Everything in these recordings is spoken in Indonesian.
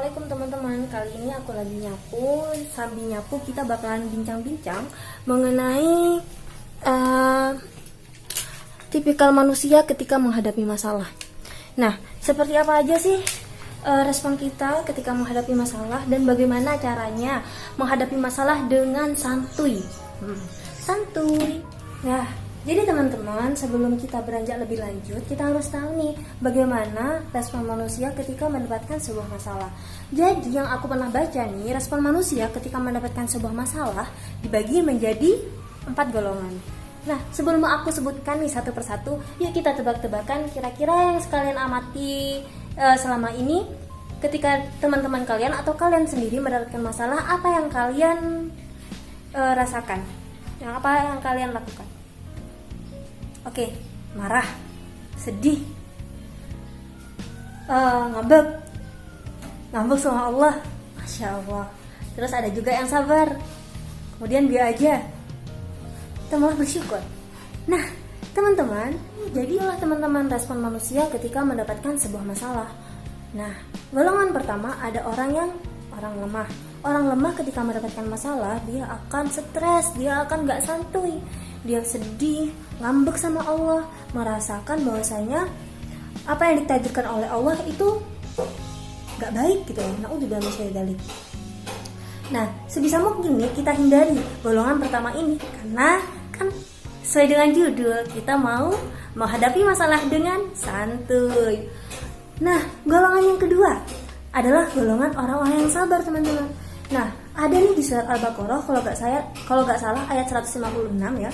Assalamualaikum teman-teman. Kali ini aku lagi nyapu. Sambil nyapu kita bakalan bincang-bincang mengenai tipikal manusia ketika menghadapi masalah. Nah, seperti apa aja sih respon kita ketika menghadapi masalah dan bagaimana caranya menghadapi masalah dengan santuy. Santuy. Nah, jadi teman-teman, sebelum kita beranjak lebih lanjut, kita harus tahu nih bagaimana respon manusia ketika mendapatkan sebuah masalah. Jadi yang aku pernah baca nih, respon manusia ketika mendapatkan sebuah masalah dibagi menjadi 4 golongan. Nah, sebelum aku sebutkan nih satu persatu, yuk kita tebak-tebakan kira-kira yang sekalian amati selama ini ketika teman-teman kalian atau kalian sendiri mendapatkan masalah, apa yang kalian rasakan? Apa yang kalian lakukan? Oke, marah, sedih, ngambek sama Allah, Masya Allah. Terus ada juga yang sabar, kemudian dia aja, kita malah bersyukur. Nah, teman-teman, jadilah teman-teman respon manusia ketika mendapatkan sebuah masalah. Nah, golongan pertama ada orang lemah. Orang lemah ketika mendapatkan masalah, dia akan stres, dia akan gak santuy, dia sedih, ngambek sama Allah, merasakan bahwasanya apa yang ditakdirkan oleh Allah itu gak baik gitu ya. Na'udzubillah min syaitonir rajim. Nah, sebisa mungkin nih kita hindari golongan pertama ini, karena kan sesuai dengan judul, kita mau menghadapi masalah dengan santuy. Nah, golongan yang kedua adalah golongan orang-orang yang sabar, teman-teman. Nah, ada nih di surat Al-Baqarah kalau nggak salah ayat 156 ya.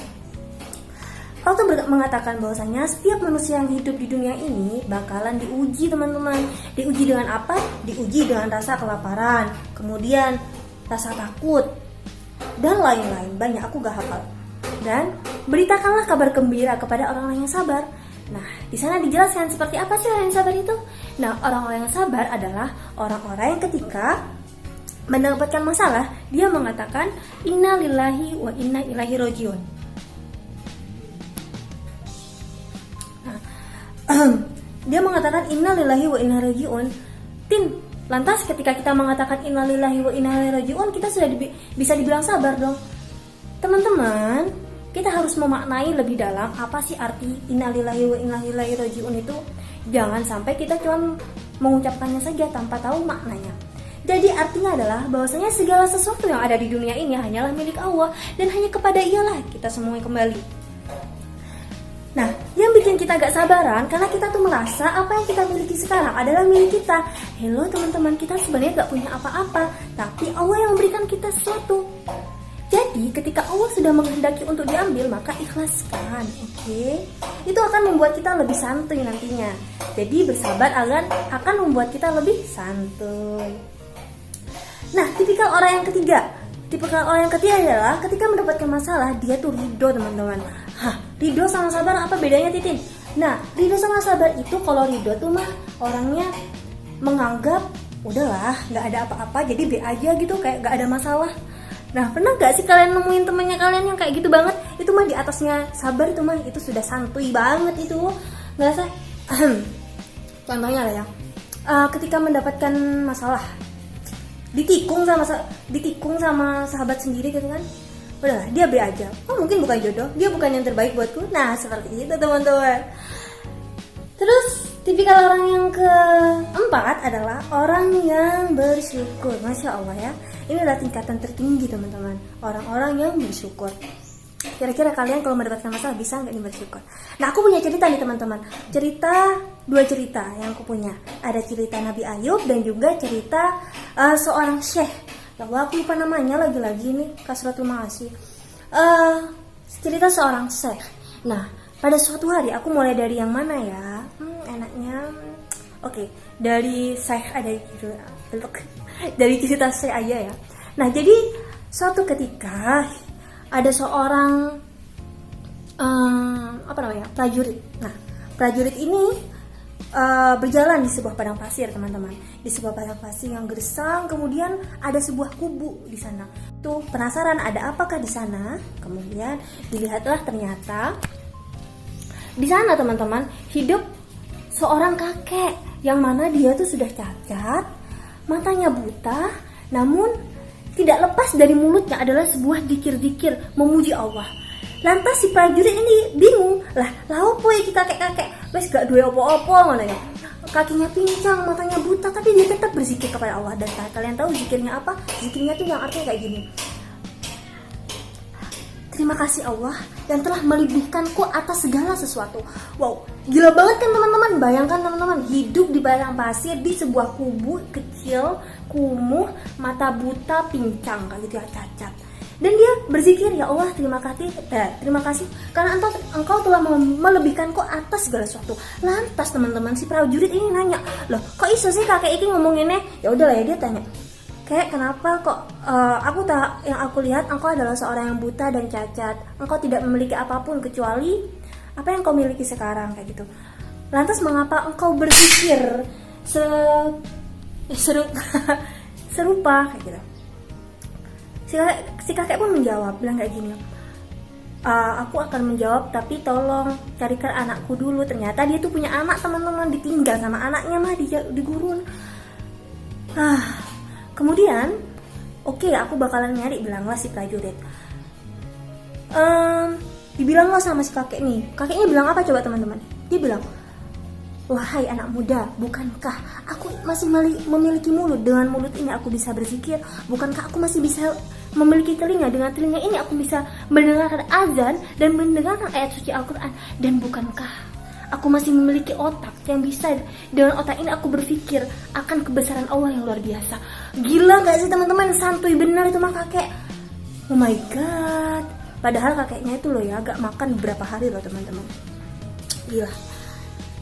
Allah tuh mengatakan bahwasanya setiap manusia yang hidup di dunia ini bakalan diuji, teman-teman. Diuji dengan apa? Diuji dengan rasa kelaparan, kemudian rasa takut, dan lain-lain. Banyak, aku gak hafal. Dan beritakanlah kabar gembira kepada orang-orang yang sabar. Nah, di sana dijelaskan seperti apa sih orang yang sabar itu. Nah, orang-orang yang sabar adalah orang-orang yang ketika mendapatkan masalah, dia mengatakan inna lillahi wa inna ilaihi rajiun. Nah, dia mengatakan inna lillahi wa inna ilaihi rajiun. Lantas ketika kita mengatakan inna lillahi wa inna ilaihi rajiun, kita sudah bisa dibilang sabar dong. Teman-teman, kita harus memaknai lebih dalam apa sih arti inna lillahi wa inna ilaihi rajiun itu. Jangan sampai kita cuma mengucapkannya saja tanpa tahu maknanya. Jadi artinya adalah bahwasanya segala sesuatu yang ada di dunia ini hanyalah milik Allah dan hanya kepada Ialah kita semua kembali. Nah, yang bikin kita gak sabaran karena kita tuh merasa apa yang kita miliki sekarang adalah milik kita. Hello teman-teman, kita sebenarnya gak punya apa-apa, tapi Allah yang memberikan kita sesuatu. Jadi ketika Allah sudah menghendaki untuk diambil, maka ikhlaskan, oke? Itu akan membuat kita lebih santuy nantinya. Jadi bersabar akan membuat kita lebih santuy. Nah, tipikal orang yang ketiga adalah ketika mendapatkan masalah, dia tuh ridho, teman-teman. Ridho sama sabar apa bedanya, Titin? Nah, ridho sama sabar itu, kalau ridho tuh mah orangnya menganggap udahlah, nggak ada apa-apa, jadi be aja gitu, kayak nggak ada masalah. Nah, pernah gak sih kalian nemuin temennya kalian yang kayak gitu banget? Itu mah di atasnya sabar, itu sudah santuy banget itu. Nggak sih? Contohnya lah ya, ketika mendapatkan masalah, ditikung sama sahabat sendiri gitu kan, udahlah dia be aja. Oh, mungkin bukan jodoh, dia bukan yang terbaik buatku. Nah, seperti itu teman-teman. Terus tipikal orang yang keempat adalah orang yang bersyukur. Masya Allah ya, ini adalah tingkatan tertinggi teman-teman, orang-orang yang bersyukur. Kira-kira kalian kalau mendapatkan masalah bisa nggak nih bersyukur? Nah, aku punya cerita nih teman-teman. Dua cerita yang aku punya. Ada cerita Nabi Ayub dan juga cerita seorang syekh. Ya Allah, aku lupa namanya lagi-lagi nih, kasratul ma'asi. Cerita seorang syekh. Nah, pada suatu hari, aku mulai dari yang mana ya? Enaknya, oke, dari syekh ada dari cerita syekh aja ya. Nah, jadi suatu ketika ada seorang prajurit. Nah, prajurit ini berjalan di sebuah padang pasir, teman-teman. Di sebuah padang pasir yang gersang, kemudian ada sebuah kubu di sana. Tuh penasaran ada apakah di sana? Kemudian dilihatlah, ternyata di sana teman-teman hidup seorang kakek yang mana dia tuh sudah cacat, matanya buta, namun tidak lepas dari mulutnya adalah sebuah zikir-zikir memuji Allah. Lantas si prajurit ini bingung, lah opo iki kakek-kakek wis gak duwe opo-opo ngono ya. Kakinya pincang, matanya buta, tapi dia tetap berzikir kepada Allah. Dan kalian tahu zikirnya apa? Zikirnya tuh yang artinya kayak gini. Terima kasih Allah yang telah melebihkanku atas segala sesuatu. Wow, gila banget kan teman-teman. Bayangkan teman-teman, hidup di padang pasir di sebuah kubu kecil, kumuh, mata buta, pincang kayak gitu ya, cacat. Dan dia berzikir, ya Allah terima kasih karena engkau telah melebihkanku atas segala sesuatu. Lantas teman-teman, si prajurit ini nanya, loh kok iso sih kakek ini ngomonginnya? Ya udahlah ya, dia tanya, kayak kenapa kok yang aku lihat engkau adalah seorang yang buta dan cacat. Engkau tidak memiliki apapun kecuali apa yang kau miliki sekarang kayak gitu. Lantas mengapa engkau berzikir serupa kayak gitu? Si kakek pun menjawab, bilang kayak gini, aku akan menjawab tapi tolong carikan anakku dulu. Ternyata dia tuh punya anak teman-teman, ditinggal sama anaknya mah di gurun. Kemudian oke, aku bakalan nyari, bilanglah si prajurit. Dibilanglah sama si kakek nih. Kakeknya bilang apa coba teman-teman? Dia bilang, wahai anak muda, bukankah aku masih memiliki mulut? Dengan mulut ini aku bisa berzikir. Bukankah aku masih bisa memiliki telinga? Dengan telinga ini aku bisa mendengarkan azan dan mendengarkan ayat suci Al-Quran. Dan bukankah aku masih memiliki otak yang bisa, dengan otak ini aku berpikir akan kebesaran Allah yang luar biasa. Gila gak sih teman-teman? Santuy benar itu mah kakek. Oh my god. Padahal kakeknya itu loh ya gak makan beberapa hari loh teman-teman. Gila.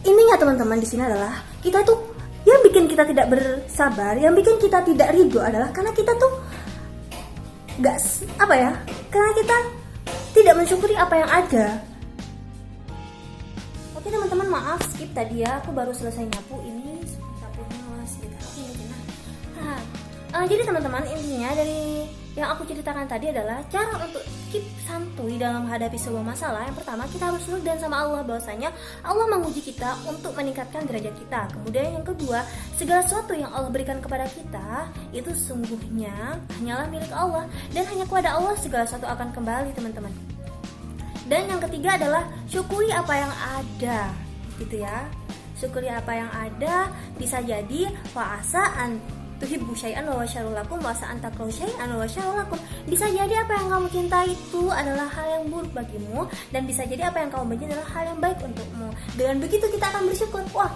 Intinya teman-teman di sini adalah kita tuh yang bikin kita tidak bersabar, yang bikin kita tidak ridho adalah karena kita tuh karena kita tidak mensyukuri apa yang ada. Oke teman-teman, maaf skip tadi ya, aku baru selesai nyapu, ini sapunya masih jadi teman-teman, intinya dari yang aku ceritakan tadi adalah cara untuk keep santuy dalam menghadapi sebuah masalah. Yang pertama, kita harus dan sama Allah, bahwasanya Allah menguji kita untuk meningkatkan derajat kita. Kemudian yang kedua, segala sesuatu yang Allah berikan kepada kita itu sesungguhnya hanyalah milik Allah, dan hanya kepada Allah segala sesuatu akan kembali teman-teman. Dan yang ketiga adalah syukuri apa yang ada, gitu ya. Syukuri apa yang ada. Bisa jadi wa'asaan tuhibbu syai'an wa syarrul lakum wa sa'an takrahu syai'an wa syarrul lakum. Bisa jadi apa yang kamu cintai itu adalah hal yang buruk bagimu, dan bisa jadi apa yang kamu benci adalah hal yang baik untukmu. Dengan begitu kita akan bersyukur. Wah,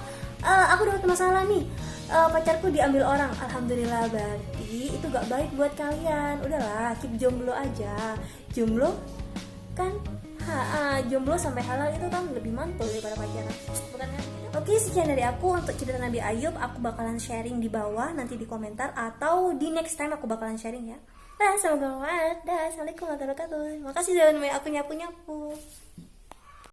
aku dapat masalah nih, pacarku diambil orang. Alhamdulillah, berarti itu gak baik buat kalian. Udahlah, keep jomblo aja. Jomblo kan jomblo sampai halal itu kan lebih mantul daripada pacaran, bukan kan? Oke, sekian dari aku untuk cerita Nabi Ayub. Aku bakalan sharing di bawah nanti di komentar, atau di next time aku bakalan sharing ya. Semoga bermanfaat. Assalamualaikum warahmatullahi wabarakatuh. Makasih jangan main aku nyapu-nyapu.